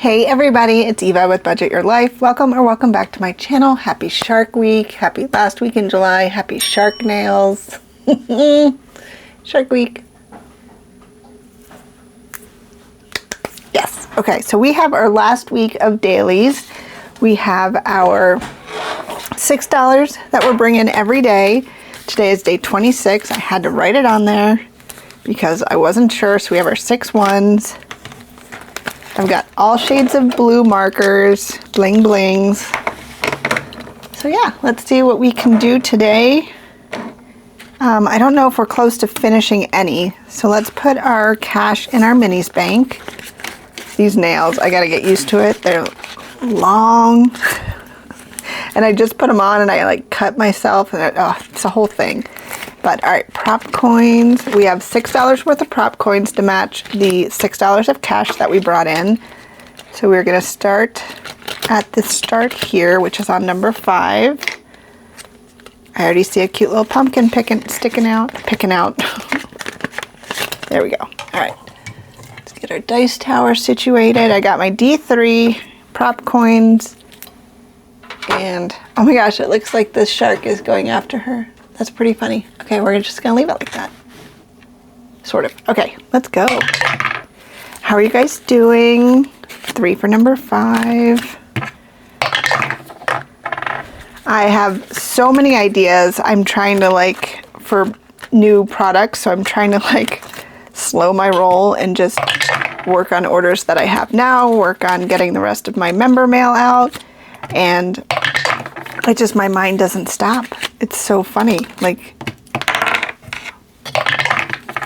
Hey everybody, it's Eva with Budget Your Life. Welcome back to my channel. Happy Shark Week. Happy last week in July. Happy Shark Nails. Shark Week. Yes. Okay, so we have our last week of dailies. We have our $6 that we're bringing every day. Today is day 26. I had to write it on there because I wasn't sure. So we have our 6 ones. I've got all shades of blue markers, bling blings. So yeah, let's see what we can do today. I don't know if we're close to finishing any. So let's put our cash in our minis bank. These nails, I gotta get used to it. They're long. And I just put them on and I like cut myself and it's a whole thing. But all right, prop coins. We have $6 worth of prop coins to match the $6 of cash that we brought in. So we're gonna start at the start here, which is on number 5. I already see a cute little pumpkin picking out. There we go. All right, let's get our dice tower situated. I got my D3 prop coins. And oh my gosh, it looks like this shark is going after her. That's pretty funny. Okay, we're just gonna leave it like that. Sort of. Okay, let's go. How are you guys doing? 3 for number 5. I have so many ideas. I'm trying to for new products, so I'm trying to slow my roll and just work on orders that I have now, work on getting the rest of my member mail out, and my mind doesn't stop. It's so funny.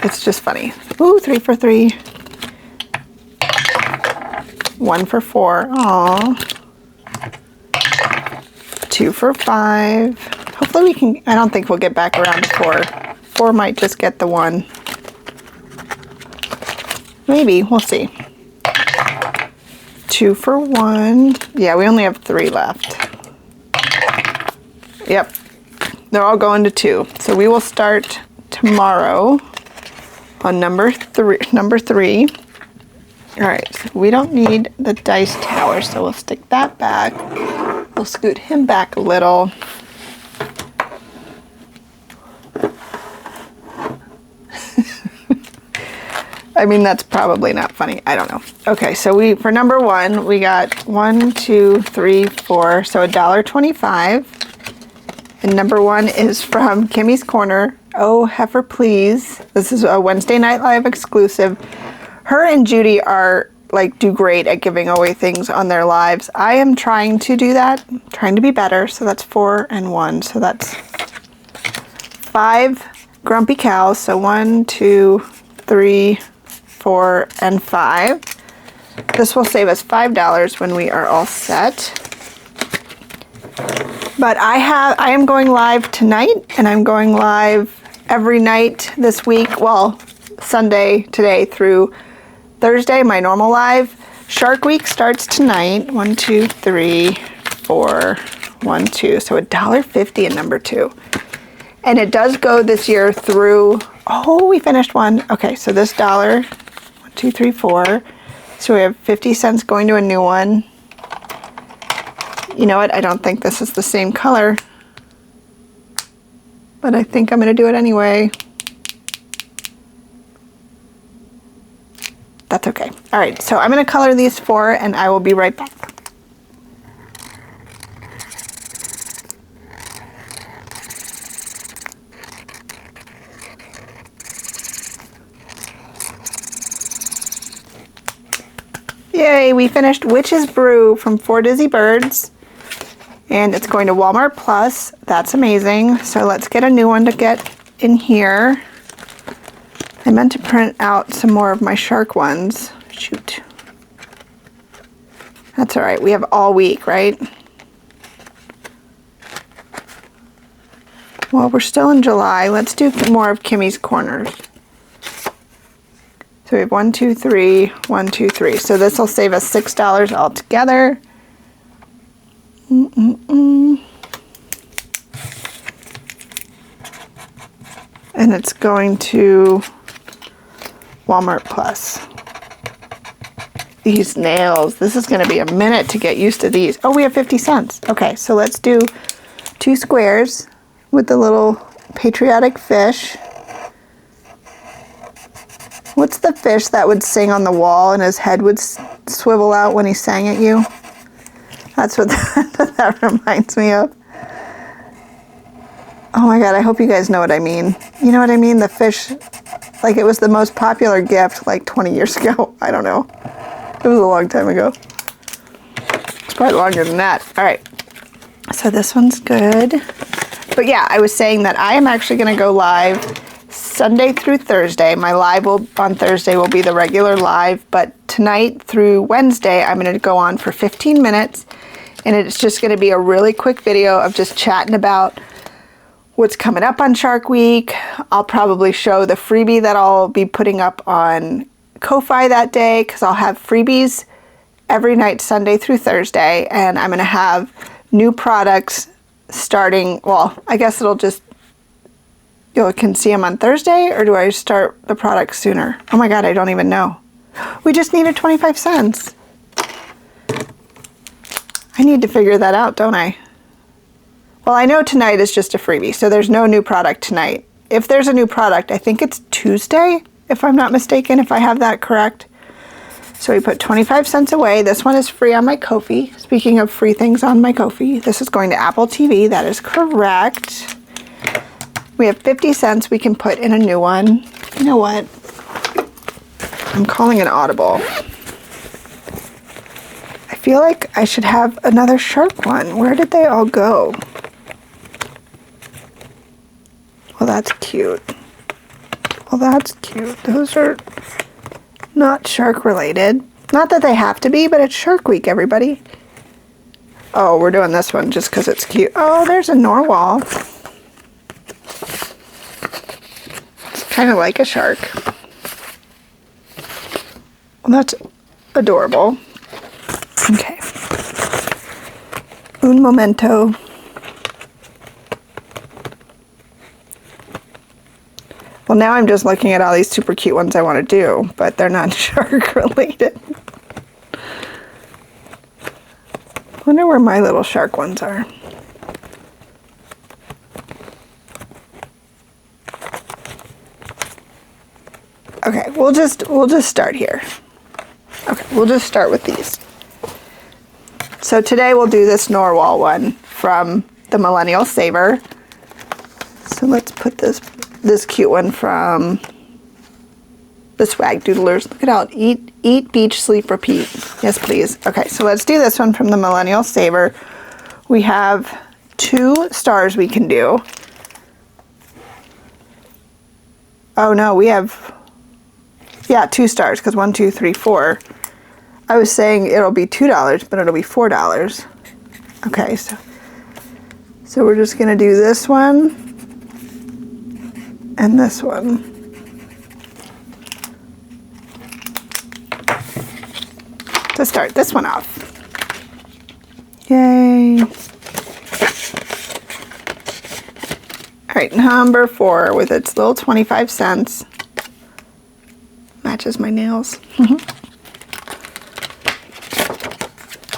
It's just funny. Ooh, 3 for 3. 1 for 4. Aw. 2 for 5. Hopefully we can, I don't think we'll get back around to 4. 4 might just get the 1. Maybe, we'll see. 2 for 1. Yeah, we only have 3 left. Yep, they're all going to 2. So we will start tomorrow on number 3. All right, so we don't need the dice tower, so we'll stick that back. We'll scoot him back a little. I mean, that's probably not funny. I don't know. Okay, so for number 1, we got 1, 2, 3, 4, so $1.25. And number 1 is from Kimmy's Corner. Oh, heifer, please. This is a Wednesday Night Live exclusive. Her and Judy are do great at giving away things on their lives. I am trying to do that, trying to be better. So that's 4 and 1. So that's 5 grumpy cows. So 1, 2, 3, 4, and 5. This will save us $5 when we are all set. But I am going live tonight, and I'm going live every night this week. Well, Sunday today through Thursday, my normal live. Shark Week starts tonight. 1, 2, 3, 4, 1, 2. So $1.50 in number 2. And it does go this year through, oh, we finished 1. Okay, so this $1, 1, 2, 3, 4. So we have 50 cents going to a new one. You know what? I don't think this is the same color, but I think I'm going to do it anyway. That's okay. All right, so I'm going to color these 4 and I will be right back. Yay, we finished Witch's Brew from 4 Dizzy Birds. And it's going to Walmart Plus. That's amazing. So let's get a new one to get in here. I meant to print out some more of my shark ones. Shoot. That's all right. We have all week, right? Well, we're still in July. Let's do more of Kimmy's Corners. So we have 1, 2, 3, 1, 2, 3. So this will save us $6 altogether. And it's going to Walmart Plus. these nails. This is going to be a minute to get used to these. Oh, we have 50 cents. Okay, so let's do 2 squares with the little patriotic fish. What's the fish that would sing on the wall and his head would swivel out when he sang at you? That's what that reminds me of. Oh my God, I hope you guys know what I mean. You know what I mean? The fish, like it was the most popular gift like 20 years ago. I don't know. It was a long time ago. It's probably longer than that. All right, so this one's good. But yeah, I was saying that I am actually gonna go live Sunday through Thursday. My live on Thursday will be the regular live, but tonight through Wednesday, I'm gonna go on for 15 minutes, and it's just gonna be a really quick video of just chatting about what's coming up on Shark Week. I'll probably show the freebie that I'll be putting up on Ko-Fi that day, because I'll have freebies every night, Sunday through Thursday, and I'm gonna have new products starting, well, I guess it'll just, you can see them on Thursday, or do I start the product sooner? Oh my God, I don't even know. We just needed 25 cents. I need to figure that out, don't I? Well, I know tonight is just a freebie, so there's no new product tonight. If there's a new product, I think it's Tuesday, if I'm not mistaken, if I have that correct. So we put 25 cents away. This one is free on my Ko-Fi. Speaking of free things on my Ko-Fi, this is going to Apple TV. That is correct. We have 50 cents we can put in a new one. You know what? I'm calling an audible. I feel like I should have another shark one. Where did they all go? Well, that's cute. Well, that's cute. Those are not shark related. Not that they have to be, but it's Shark Week, everybody. Oh, we're doing this one just because it's cute. Oh, there's a narwhal. It's kind of like a shark. Well, that's adorable. Okay. Un momento. Well, now I'm just looking at all these super cute ones I want to do, but they're not shark related. I wonder where my little shark ones are. Okay, we'll just start here. Okay, we'll just start with these. So today we'll do this narwhal one from the Millennial Saver. So let's put this cute one from the Swag Doodlers. Look at how eat, beach, sleep, repeat. Yes, please. Okay, so let's do this one from the Millennial Saver. We have 2 stars we can do. Oh no, we have, yeah, 2 stars, because 1, 2, 3, 4. I was saying it'll be $2, but it'll be $4. Okay, so we're just gonna do this one and this one. To start this one off. Yay. All right, number 4 with its little 25 cents. Matches my nails.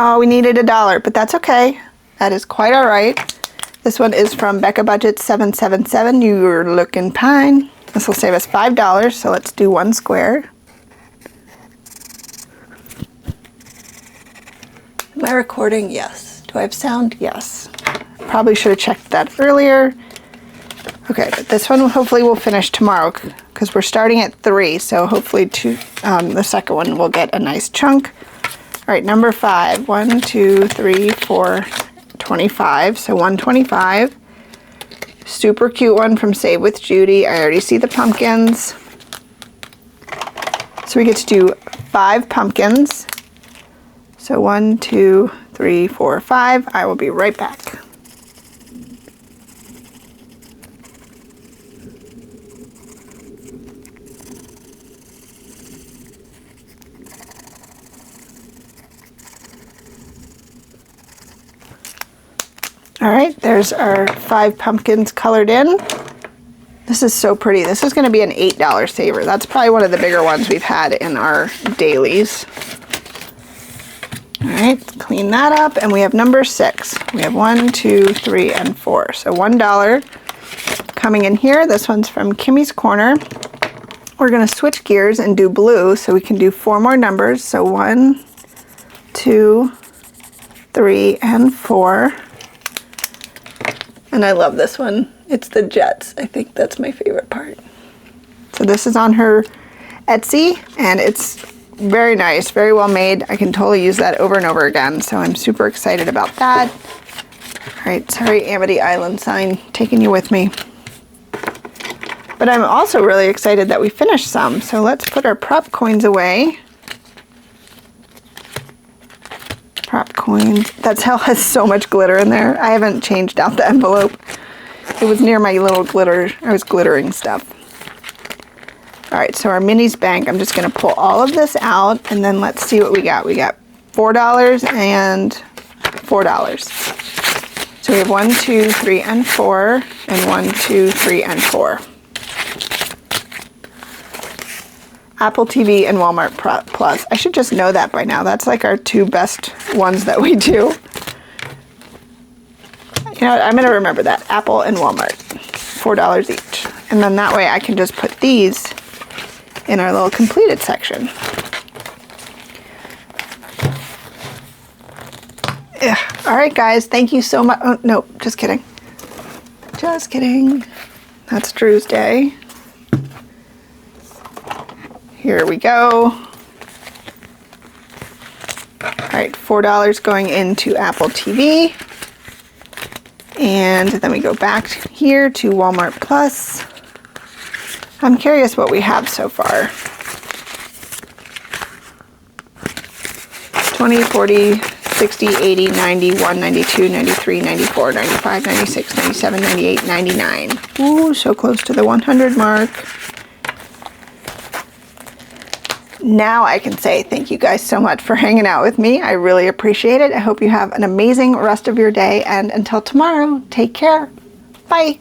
Oh, we needed $1, but that's okay. That is quite all right. This one is from Becca Budget 777. You're looking fine. This will save us $5, so let's do 1 square. Am I recording? Yes. Do I have sound? Yes. Probably should have checked that earlier. Okay, but this one hopefully will finish tomorrow because we're starting at 3, so hopefully the second one will get a nice chunk. All right, number 5. 1, 2, 3, 4, 25. So 125. Super cute one from Save with Judy. I already see the pumpkins. So we get to do 5 pumpkins. So 1, 2, 3, 4, 5. I will be right back. All right, there's our 5 pumpkins colored in. This is so pretty. This is gonna be an $8 saver. That's probably one of the bigger ones we've had in our dailies. All right, clean that up, and we have number 6. We have 1, 2, 3, and 4. So $1 coming in here. This one's from Kimmy's Corner. We're going to switch gears and do blue so we can do 4 more numbers. So 1, 2, 3, and 4. And I love this one. It's the jets. I think that's my favorite part. So this is on her Etsy, and it's very nice, very well made. I can totally use that over and over again, so I'm super excited about that. All right, sorry, Amity Island sign, taking you with me. But I'm also really excited that we finished some, so let's put our prop coins away. Prop coins. That cell has so much glitter in there. I haven't changed out the envelope. It was near my little glitter. I was glittering stuff. All right, so our minis bank, I'm just gonna pull all of this out, and then let's see what we got. We got $4 and $4. So we have 1, 2, 3, and 4, and 1, 2, 3, and 4. Apple TV and Walmart Plus. I should just know that by now. That's like our 2 best ones that we do. You know what? I'm gonna remember that. Apple and Walmart, $4 each. And then that way I can just put these in our little completed section. Ugh. All right, guys, thank you so much. Oh, no, just kidding. Just kidding. That's Drew's day. Here we go. All right, $4 going into Apple TV. And then we go back here to Walmart Plus. I'm curious what we have so far. 20, 40, 60, 80, 91, 92, 93, 94, 95, 96, 97, 98, 99. Ooh, so close to the 100 mark. Now I can say thank you guys so much for hanging out with me. I really appreciate it. I hope you have an amazing rest of your day, and until tomorrow, take care. Bye.